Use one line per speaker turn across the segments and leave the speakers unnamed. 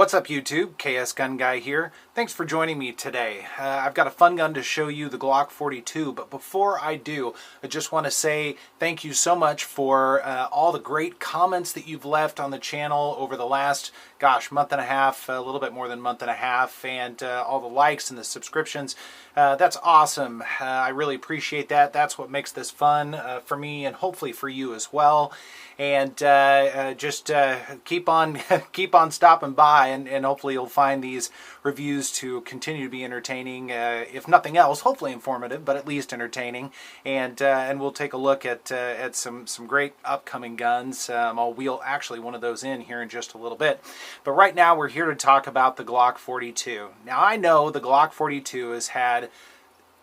What's up YouTube? KS Gun Guy here. Thanks for joining me today. I've got a fun gun to show you, the Glock 42, but before I do, I just want to say thank you so much for all the great comments that you've left on the channel over the last, month and a half, a little bit more than a month and a half, and all the likes and the subscriptions. That's awesome. I really appreciate that. That's what makes this fun for me and hopefully for you as well. And just keep on stopping by, and hopefully you'll find these reviews to continue to be entertaining, if nothing else, hopefully informative, but at least entertaining. And we'll take a look at some great upcoming guns. I'll wheel actually one of those in here in just a little bit. But right now we're here to talk about the Glock 42. Now I know the Glock 42 has had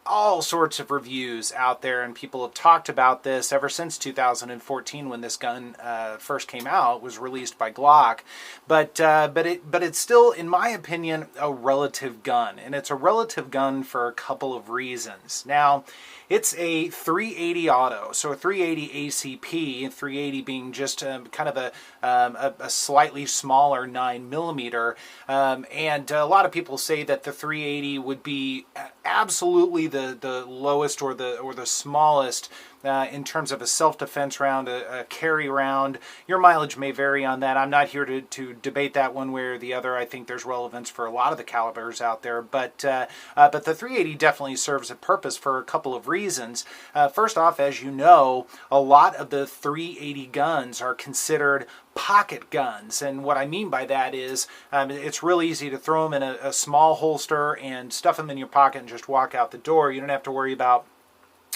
all sorts of reviews out there, and people have talked about this ever since 2014 when this gun first came out, was released by Glock. But it's still, in my opinion, a relative gun, and it's a relative gun for a couple of reasons. Now, it's a 380 auto, so a 380 ACP, 380 being just kind of a slightly smaller 9mm, and a lot of people say that the 380 would be absolutely the lowest or the smallest in terms of a self-defense round, a carry round. Your mileage may vary on that. I'm not here to debate that one way or the other. I think there's relevance for a lot of the calibers out there, but the 380 definitely serves a purpose for a couple of reasons. First off, as you know, a lot of the 380 guns are considered pocket guns, and what I mean by that is it's real easy to throw them in a small holster and stuff them in your pocket and just walk out the door. You don't have to worry about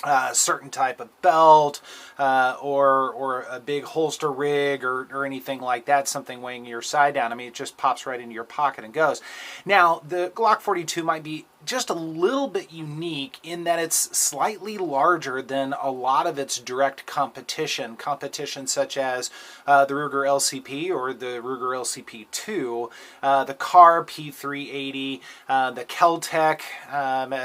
a certain type of belt or a big holster rig or anything like that, something weighing your side down. I mean, it just pops right into your pocket and goes. Now, the Glock 42 might be just a little bit unique in that it's slightly larger than a lot of its direct competition such as the Ruger LCP or the Ruger LCP2, the Car P380, the Keltec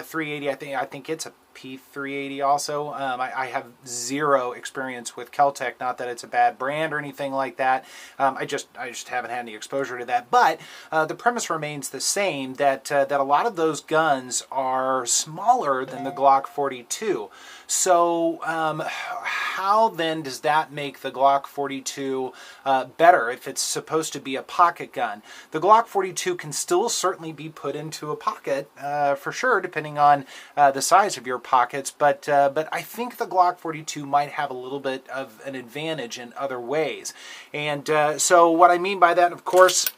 380. I think it's a P380 also. I have zero experience with Keltec, not that it's a bad brand or anything like that. I just haven't had any exposure to that. But the premise remains the same, that a lot of those guns are smaller than the Glock 42. So how then does that make the Glock 42 better if it's supposed to be a pocket gun? The Glock 42 can still certainly be put into a pocket for sure, depending on the size of your pockets, but I think the Glock 42 might have a little bit of an advantage in other ways. And so what I mean by that, of course,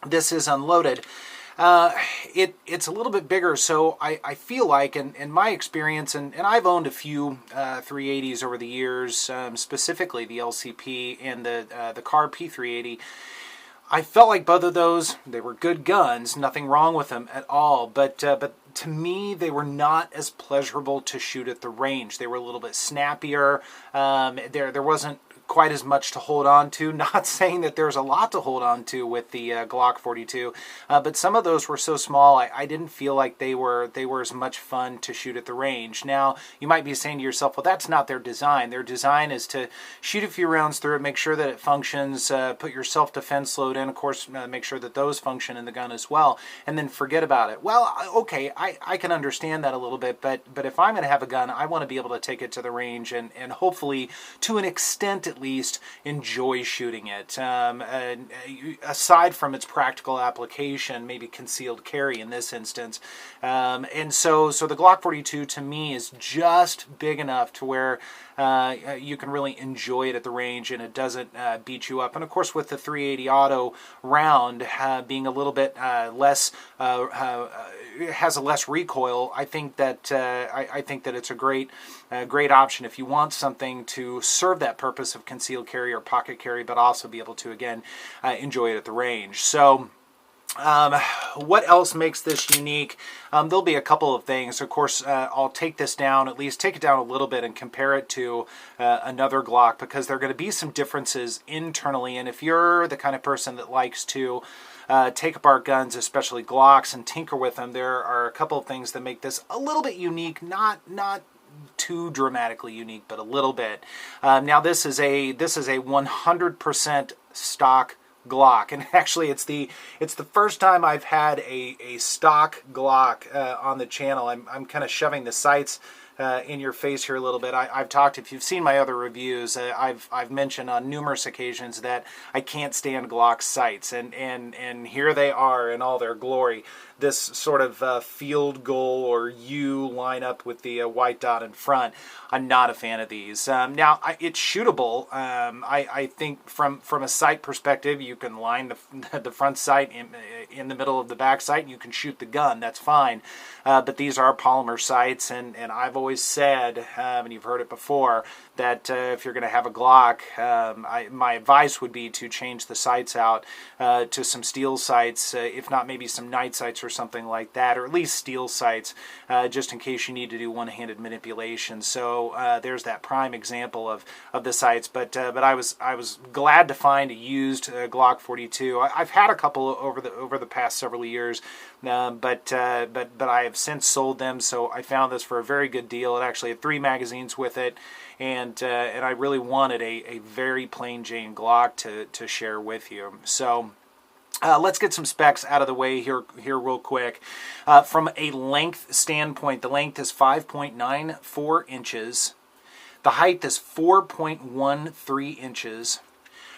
this is unloaded. It's a little bit bigger, so I feel like, in my experience, and I've owned a few 380s over the years, specifically the LCP and the Car P380. I felt like both of those, they were good guns, nothing wrong with them at all, but to me, they were not as pleasurable to shoot at the range. They were a little bit snappier. There wasn't quite as much to hold on to. Not saying that there's a lot to hold on to with the Glock 42, but some of those were so small I didn't feel like they were as much fun to shoot at the range. Now, you might be saying to yourself, well, that's not their design. Their design is to shoot a few rounds through it, make sure that it functions, put your self-defense load in, of course, make sure that those function in the gun as well, and then forget about it. Well, okay, I can understand that a little bit, but if I'm going to have a gun, I want to be able to take it to the range and hopefully, to an extent at least, enjoy shooting it. Aside from its practical application, maybe concealed carry in this instance. And so the Glock 42 to me is just big enough to where you can really enjoy it at the range and it doesn't beat you up. And of course, with the 380 auto round being a little bit less, it has a less recoil. I think that it's a great option if you want something to serve that purpose of concealed carry or pocket carry, but also be able to again enjoy it at the range. So what else makes this unique? There'll be a couple of things. Of course, I'll take this down, at least take it down a little bit and compare it to another Glock, because there are going to be some differences internally. And if you're the kind of person that likes to take apart guns, especially Glocks, and tinker with them, there are a couple of things that make this a little bit unique, not too dramatically unique, but a little bit. Now this is a 100% stock Glock, and actually it's the first time I've had a stock Glock on the channel. I'm kind of shoving the sights in your face here a little bit. I've talked, if you've seen my other reviews, I've mentioned on numerous occasions that I can't stand Glock sights, and here they are in all their glory. This sort of field goal or U line up with the white dot in front. I'm not a fan of these. Now, it's shootable. I think from a sight perspective, you can line the front sight in the middle of the back sight, and you can shoot the gun. That's fine. But these are polymer sights, and I've always said, and you've heard it before, that if you're going to have a Glock, my advice would be to change the sights out to some steel sights, if not maybe some night sights or something like that, or at least steel sights, just in case you need to do one-handed manipulation. So there's that prime example of the sights. But I was glad to find a used Glock 42. I've had a couple over the past several years, but I have since sold them. So I found this for a very good deal. It actually had 3 magazines with it. And I really wanted a very plain Jane Glock to share with you. So let's get some specs out of the way here real quick. From a length standpoint, the length is 5.94 inches. The height is 4.13 inches.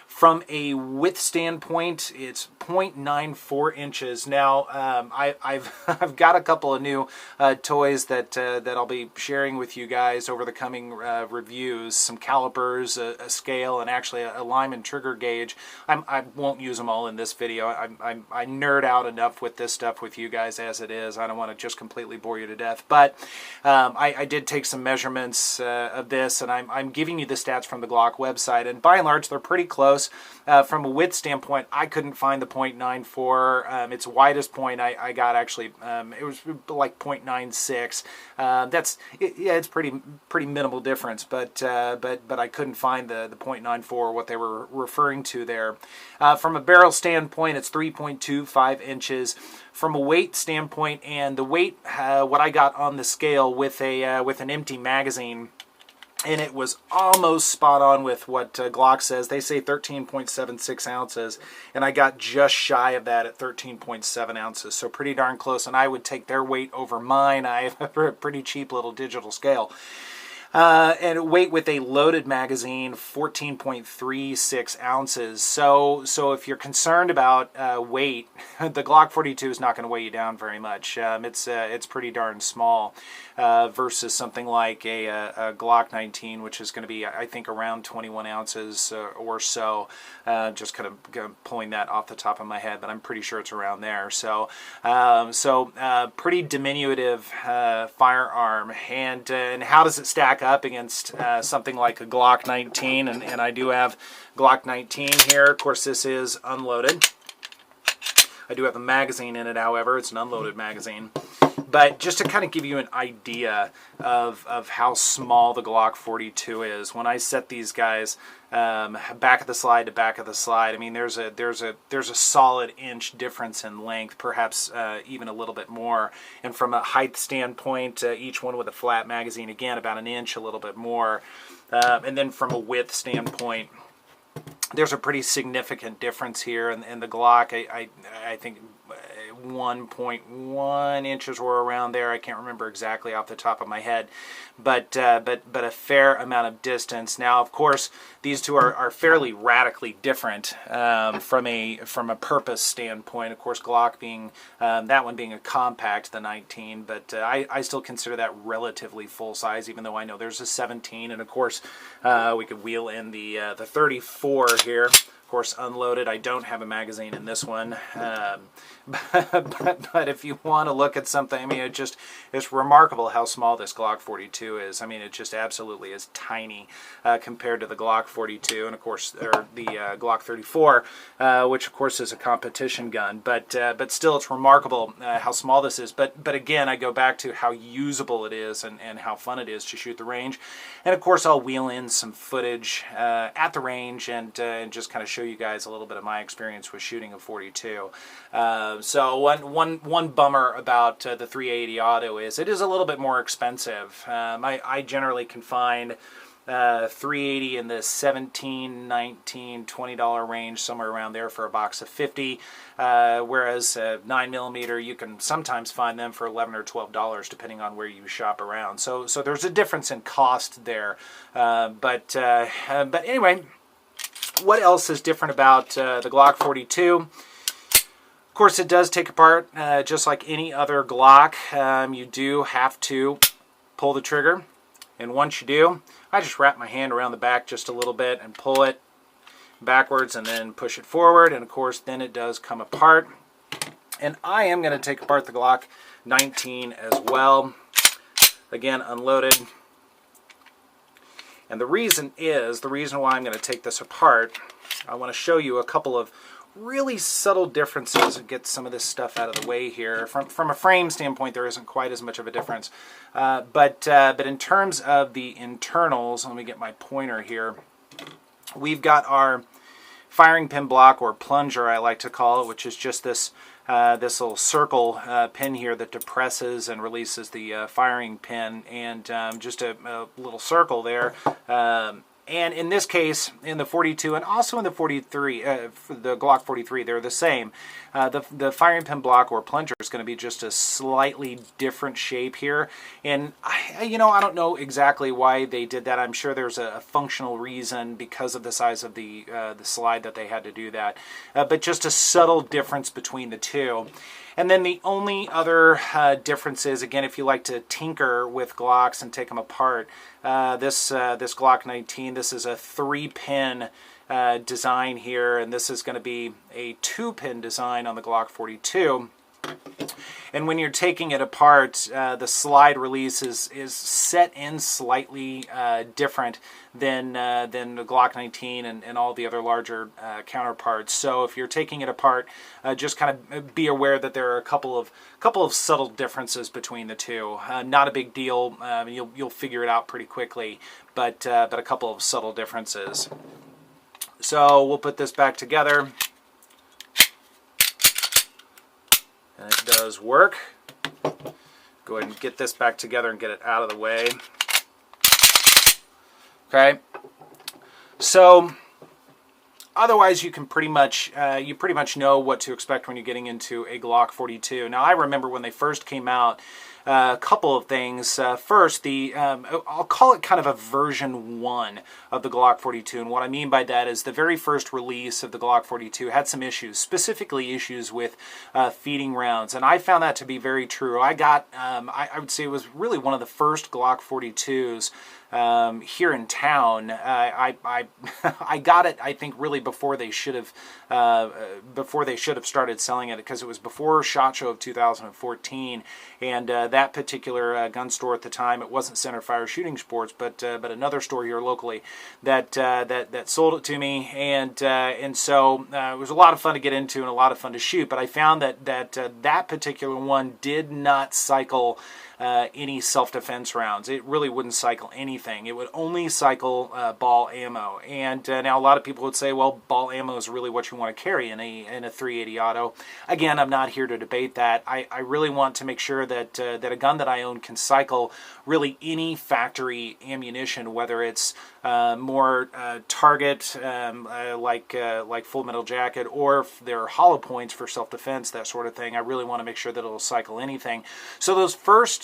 From a width standpoint, it's 0.94 inches. Now, I've got a couple of new toys that I'll be sharing with you guys over the coming reviews. Some calipers, a scale, and actually a Lyman trigger gauge. I won't use them all in this video. I nerd out enough with this stuff with you guys as it is. I don't want to just completely bore you to death. But I did take some measurements of this, and I'm giving you the stats from the Glock website. And by and large, they're pretty close. From a width standpoint, I couldn't find the 0.94. Its widest point I got actually, it was like 0.96. It's pretty minimal difference, but I couldn't find the 0.94, what they were referring to there. From a barrel standpoint, it's 3.25 inches. From a weight standpoint, and the weight, what I got on the scale with an empty magazine, and it was almost spot on with what Glock says. They say 13.76 ounces, and I got just shy of that at 13.7 ounces, so pretty darn close, and I would take their weight over mine. I have a pretty cheap little digital scale. And weight with a loaded magazine, 14.36 ounces. So if you're concerned about weight, the Glock 42 is not going to weigh you down very much. It's pretty darn small versus something like a Glock 19, which is going to be, I think, around 21 ounces or so. Just kind of pulling that off the top of my head, but I'm pretty sure it's around there. So pretty diminutive firearm. And how does it stack up against something like a Glock 19? And I do have Glock 19 here. Of course, this is unloaded. I do have a magazine in it, however. It's an unloaded magazine. But just to kind of give you an idea of how small the Glock 42 is, when I set these guys back of the slide to back of the slide, I mean there's a solid inch difference in length, perhaps even a little bit more. And from a height standpoint, each one with a flat magazine, again about an inch, a little bit more. And then from a width standpoint, there's a pretty significant difference here. And the Glock, I think 1.1 inches or around there. I can't remember exactly off the top of my head, but a fair amount of distance. Now, of course, these two are fairly radically different from a purpose standpoint. Of course, Glock being that one being a compact, the 19, but I still consider that relatively full size, even though I know there's a 17, and of course we could wheel in the 34 here. Of course, unloaded. I don't have a magazine in this one, but if you want to look at something, I mean, it's remarkable how small this Glock 42 is. I mean, it just absolutely is tiny compared to the Glock 42, and of course, or the Glock 34, which of course is a competition gun. But still, it's remarkable how small this is. But again, I go back to how usable it is and how fun it is to shoot the range. And of course, I'll wheel in some footage at the range and just kind of show you guys a little bit of my experience with shooting a 42. So one bummer about the 380 Auto is it is a little bit more expensive. I generally can find 380 in the $17, $19, $20 range, somewhere around there for a box of 50. Whereas 9mm, you can sometimes find them for $11 or $12 depending on where you shop around. So there's a difference in cost there. But anyway, what else is different about the Glock 42? Of course, it does take apart just like any other Glock. You do have to pull the trigger, and once you do, I just wrap my hand around the back just a little bit and pull it backwards and then push it forward, and of course then it does come apart. And I am going to take apart the Glock 19 as well. Again, unloaded. And the reason why I'm going to take this apart, I want to show you a couple of really subtle differences and get some of this stuff out of the way here. From a frame standpoint, there isn't quite as much of a difference. But in terms of the internals, let me get my pointer here. We've got our firing pin block, or plunger I like to call it, which is just this this little circle pin here that depresses and releases the firing pin, and just a little circle there. And in this case, in the 42 and also in the 43, the Glock 43, they're the same. The firing pin block or plunger is going to be just a slightly different shape here. And, I don't know exactly why they did that. I'm sure there's a functional reason because of the size of the slide that they had to do that. But just a subtle difference between the two. And then the only other difference is, again, if you like to tinker with Glocks and take them apart, this Glock 19, this is a 3-pin design here, and this is going to be a 2-pin design on the Glock 42. And when you're taking it apart, the slide release is set in slightly different than the Glock 19 and all the other larger counterparts. So if you're taking it apart, just kind of be aware that there are a couple of subtle differences between the two. Not a big deal. You'll figure it out pretty quickly, but a couple of subtle differences. So we'll put this back together. And it does work. Go ahead and get this back together and get it out of the way. Okay. So otherwise, you can pretty much know what to expect when you're getting into a Glock 42. Now, I remember when they first came out, a couple of things. First, I'll call it kind of a version 1 of the Glock 42, and what I mean by that is the very first release of the Glock 42 had some issues, specifically issues with feeding rounds, and I found that to be very true. I would say it was really one of the first Glock 42s here in town. I got it, I think, really before they should have started selling it, because it was before SHOT Show of 2014, and that particular gun store at the time, it wasn't Center Fire Shooting Sports, but another store here locally that sold it to me, and so it was a lot of fun to get into and a lot of fun to shoot. But I found that particular one did not cycle any self-defense rounds. It really wouldn't cycle anything. It would only cycle ball ammo. And now a lot of people would say, well, ball ammo is really what you want to carry in a 380 auto. Again, I'm not here to debate that. I really want to make sure that a gun that I own can cycle really any factory ammunition, whether it's more target like Full Metal Jacket, or if there are hollow points for self-defense, that sort of thing. I really want to make sure that it'll cycle anything. So those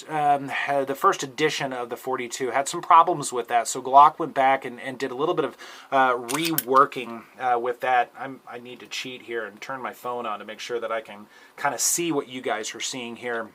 the first edition of the 42 had some problems with that, so Glock went back and did a little bit of reworking with that. I need to cheat here and turn my phone on to make sure that I can kind of see what you guys are seeing here.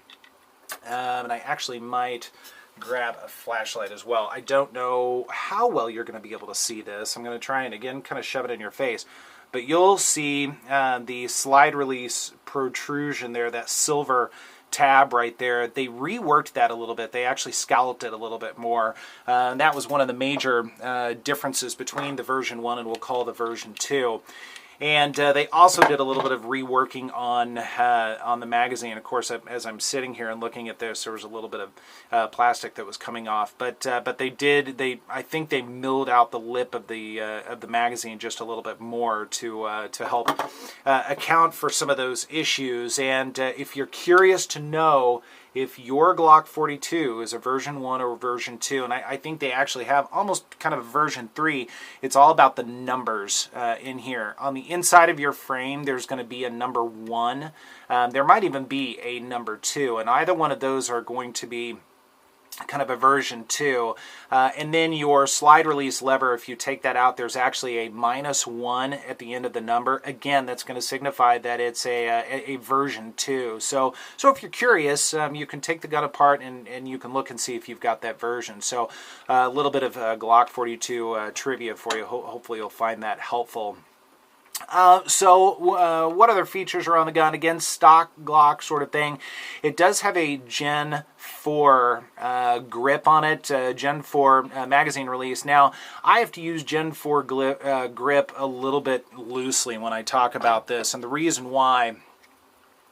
And I actually might grab a flashlight as well. I don't know how well you're going to be able to see this. I'm going to try and again kind of shove it in your face. But you'll see the slide release protrusion there, that silver tab right there. They reworked that a little bit. They actually scalloped it a little bit more. And that was one of the major differences between the version 1 and we'll call the version 2. And they also did a little bit of reworking on the magazine. Of course, as I'm sitting here and looking at this, there was a little bit of plastic that was coming off. But I think they milled out the lip of the magazine just a little bit more to help account for some of those issues. And if you're curious to know if your Glock 42 is a version 1 or version 2, and I think they actually have almost kind of a version 3, it's all about the numbers in here. On the inside of your frame, there's going to be a number 1. There might even be a number 2, and either one of those are going to be kind of a version 2. And then your slide release lever, if you take that out, there's actually a -1 at the end of the number. Again, that's going to signify that it's a version 2. So if you're curious, you can take the gun apart and you can look and see if you've got that version. So a little bit of Glock 42 trivia for you. Hopefully you'll find that helpful. What other features are on the gun? Again, stock Glock sort of thing. It does have a Gen 4 grip on it, Gen 4 magazine release. Now, I have to use Gen 4 grip a little bit loosely when I talk about this, and the reason why,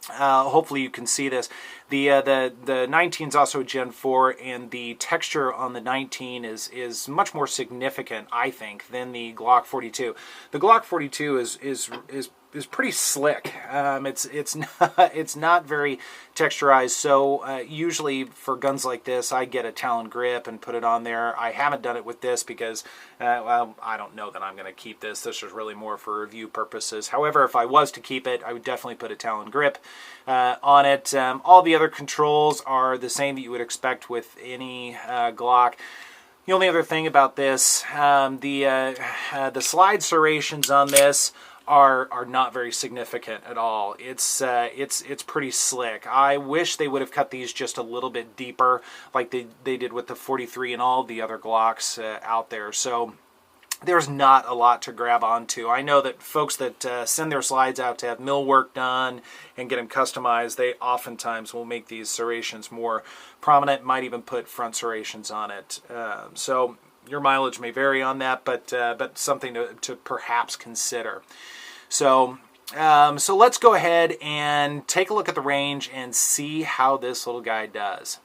hopefully you can see this. The 19 is also Gen 4, and the texture on the 19 is much more significant, I think, than the Glock 42. The Glock 42 is pretty slick. It's not very texturized. So usually for guns like this, I get a Talon grip and put it on there. I haven't done it with this because, well, I don't know that I'm going to keep this. This is really more for review purposes. However, if I was to keep it, I would definitely put a Talon grip on it. All the other controls are the same that you would expect with any Glock. The only other thing about this, the slide serrations on this are not very significant at all. It's pretty slick. I wish they would have cut these just a little bit deeper, like they did with the 43 and all the other Glocks out there. So there's not a lot to grab onto. I know that folks that send their slides out to have mill work done and get them customized, they oftentimes will make these serrations more prominent, might even put front serrations on it. So your mileage may vary on that, but something to perhaps consider. So let's go ahead and take a look at the range and see how this little guy does.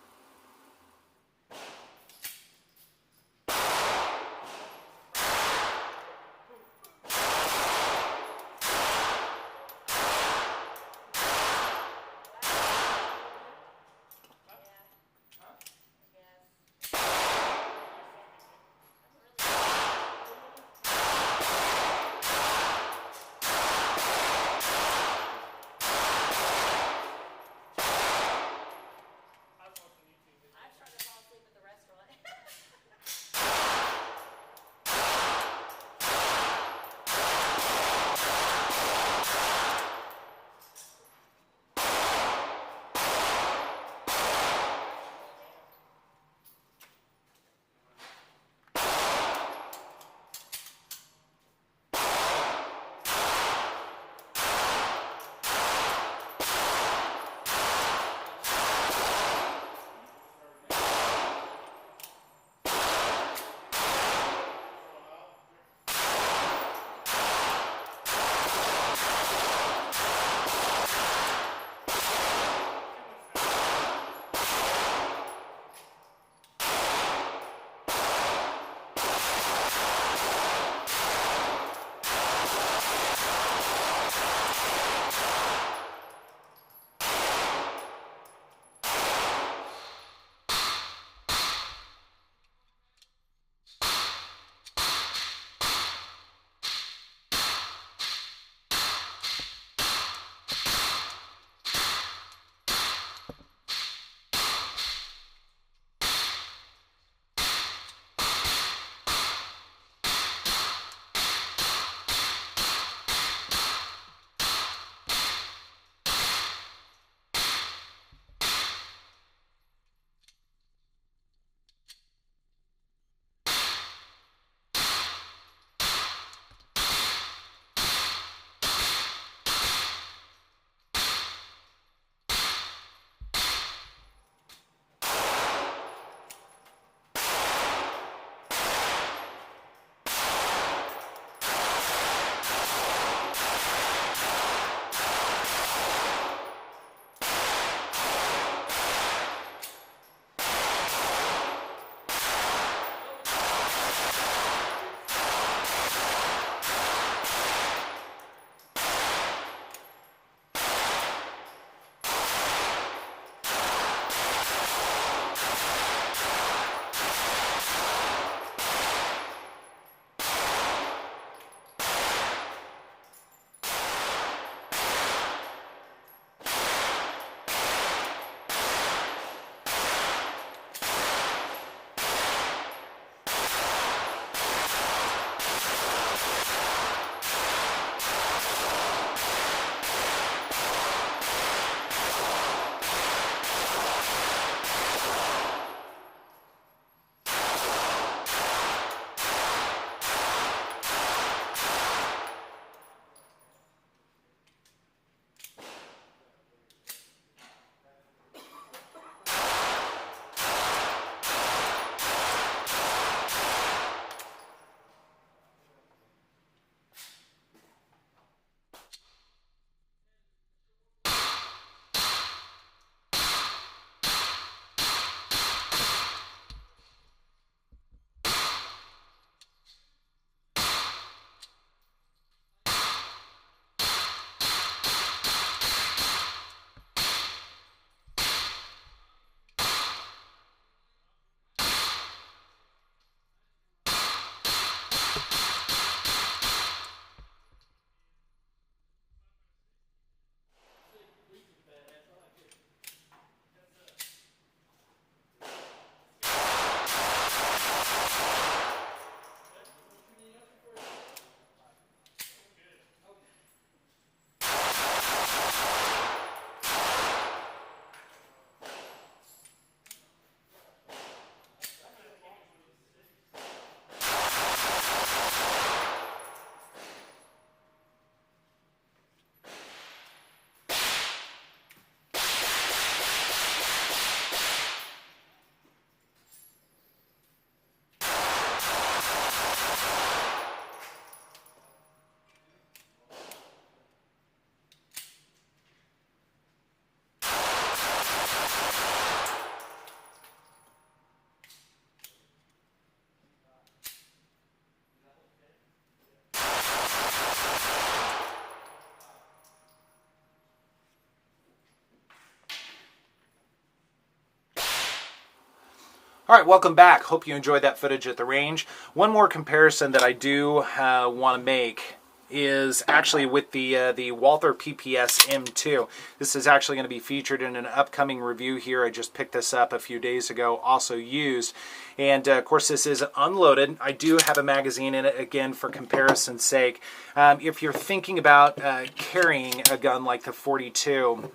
All right, welcome back. Hope you enjoyed that footage at the range. One more comparison that I do want to make is actually with the Walther PPS M2. This is actually going to be featured in an upcoming review here. I just picked this up a few days ago, also used. And of course, this is unloaded. I do have a magazine in it, again, for comparison's sake. If you're thinking about carrying a gun like the 42,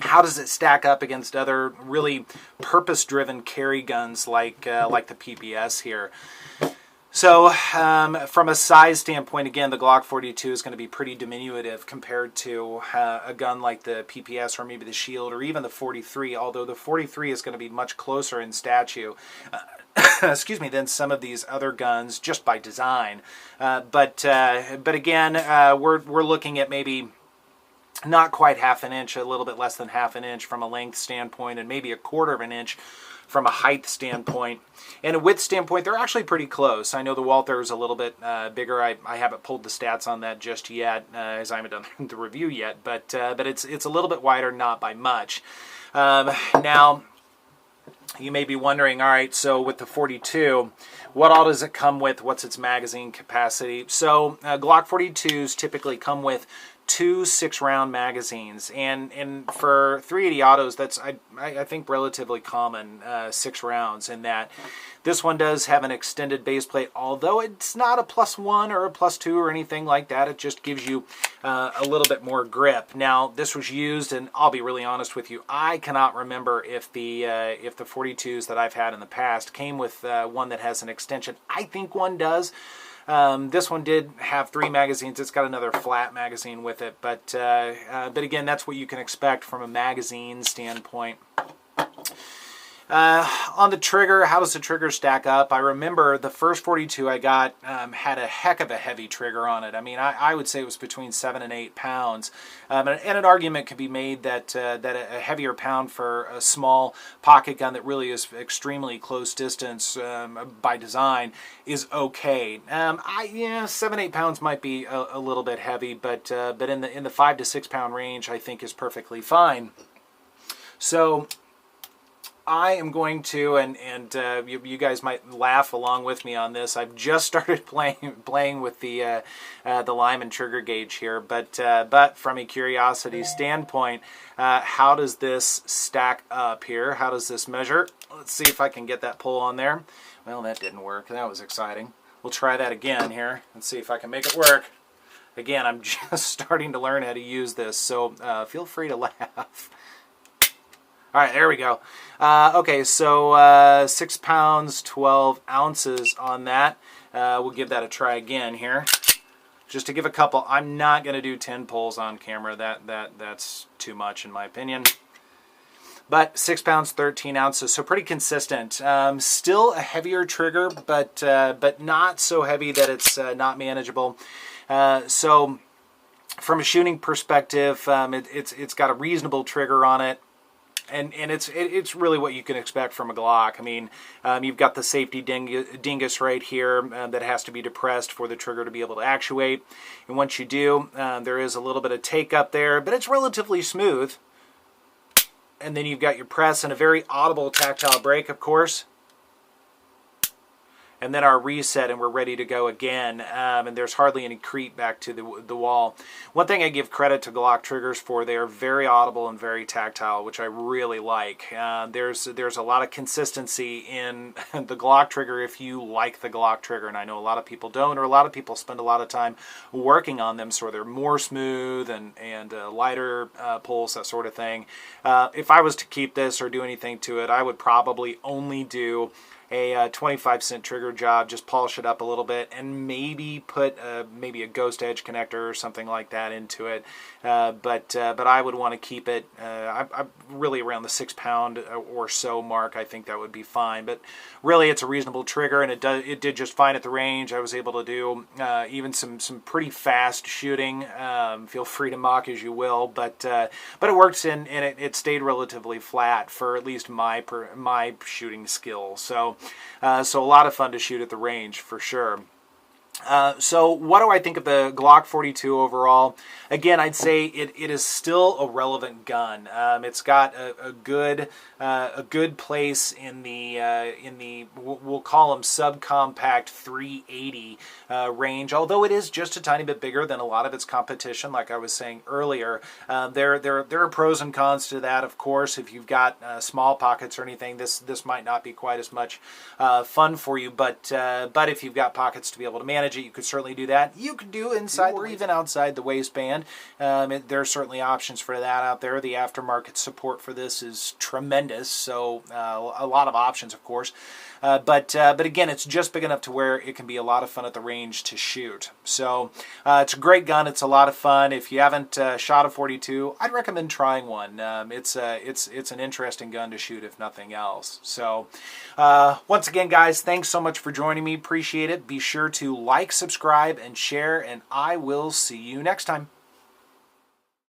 how does it stack up against other really purpose-driven carry guns like the PPS here? So from a size standpoint, again, the Glock 42 is going to be pretty diminutive compared to a gun like the PPS or maybe the Shield or even the 43, although the 43 is going to be much closer in statue excuse me, than some of these other guns just by design. But again, we're looking at maybe not quite half an inch, a little bit less than half an inch from a length standpoint, and maybe a quarter of an inch from a height standpoint. And a width standpoint, they're actually pretty close. I know the Walther is a little bit bigger. I haven't pulled the stats on that just yet, as I haven't done the review yet, but it's a little bit wider, not by much. Now, you may be wondering, all right, so with the 42, what all does it come with? What's its magazine capacity? So Glock 42s typically come with 2 6-round magazines, and for 380 autos, that's I think relatively common, 6 rounds. In that this one does have an extended base plate, although it's not a +1 or a +2 or anything like that. It just gives you a little bit more grip. Now, this was used, and I'll be really honest with you, I cannot remember if the 42s that I've had in the past came with one that has an extension. I think one does. This one did have 3 magazines. It's got another flat magazine with it, but again, that's what you can expect from a magazine standpoint. On the trigger, how does the trigger stack up? I remember the first 42 I got had a heck of a heavy trigger on it. I mean, I would say it was between 7 and 8 pounds. And an argument could be made that a heavier pound for a small pocket gun that really is extremely close distance by design is okay. 7, 8 pounds might be a little bit heavy, but in the 5 to 6 pound range, I think is perfectly fine. So I am going to, and you guys might laugh along with me on this. I've just started playing with the Lyman trigger gauge here, but from a curiosity standpoint, how does this stack up here? How does this measure? Let's see if I can get that pull on there. Well, that didn't work. That was exciting. We'll try that again here and see if I can make it work. Again, I'm just starting to learn how to use this, so feel free to laugh. All right, there we go. Okay, so 6 pounds, 12 ounces on that. We'll give that a try again here. Just to give a couple, I'm not going to do 10 pulls on camera. That's too much in my opinion. But 6 pounds, 13 ounces, so pretty consistent. Still a heavier trigger, but not so heavy that it's not manageable. So from a shooting perspective, it's got a reasonable trigger on it. And it's really what you can expect from a Glock. I mean, you've got the safety dingus right here that has to be depressed for the trigger to be able to actuate. And once you do, there is a little bit of take up there, but it's relatively smooth. And then you've got your press and a very audible tactile break, of course. And then our reset, and we're ready to go again. And there's hardly any creep back to the wall. One thing I give credit to Glock triggers for, they are very audible and very tactile, which I really like. There's a lot of consistency in the Glock trigger if you like the Glock trigger, and I know a lot of people don't, or a lot of people spend a lot of time working on them, so they're more smooth and lighter pulls, that sort of thing. If I was to keep this or do anything to it, I would probably only do a 25-cent trigger job, just polish it up a little bit, and maybe put maybe a ghost edge connector or something like that into it. But I would want to keep it I'm really around the 6 pound or so mark. I think that would be fine. But really, it's a reasonable trigger, and it did just fine at the range. I was able to do even some pretty fast shooting. Feel free to mock as you will, but it works, and it stayed relatively flat for at least my shooting skill. So a lot of fun to shoot at the range for sure. So what do I think of the Glock 42 overall? Again, I'd say it is still a relevant gun. It's got a good place in the we'll call them subcompact 380 range. Although it is just a tiny bit bigger than a lot of its competition, like I was saying earlier. There are pros and cons to that, of course. If you've got small pockets or anything, this might not be quite as much fun for you. But if you've got pockets to be able to manage it, you could certainly do that. You could do inside or even outside the waistband. There are certainly options for that out there. The aftermarket support for this is tremendous, so a lot of options, of course. But again, it's just big enough to where it can be a lot of fun at the range to shoot. So it's a great gun. It's a lot of fun. If you haven't shot a 42, I'd recommend trying one. It's an interesting gun to shoot, if nothing else. So once again, guys, thanks so much for joining me. Appreciate it. Be sure to like, subscribe, and share, and I will see you next time.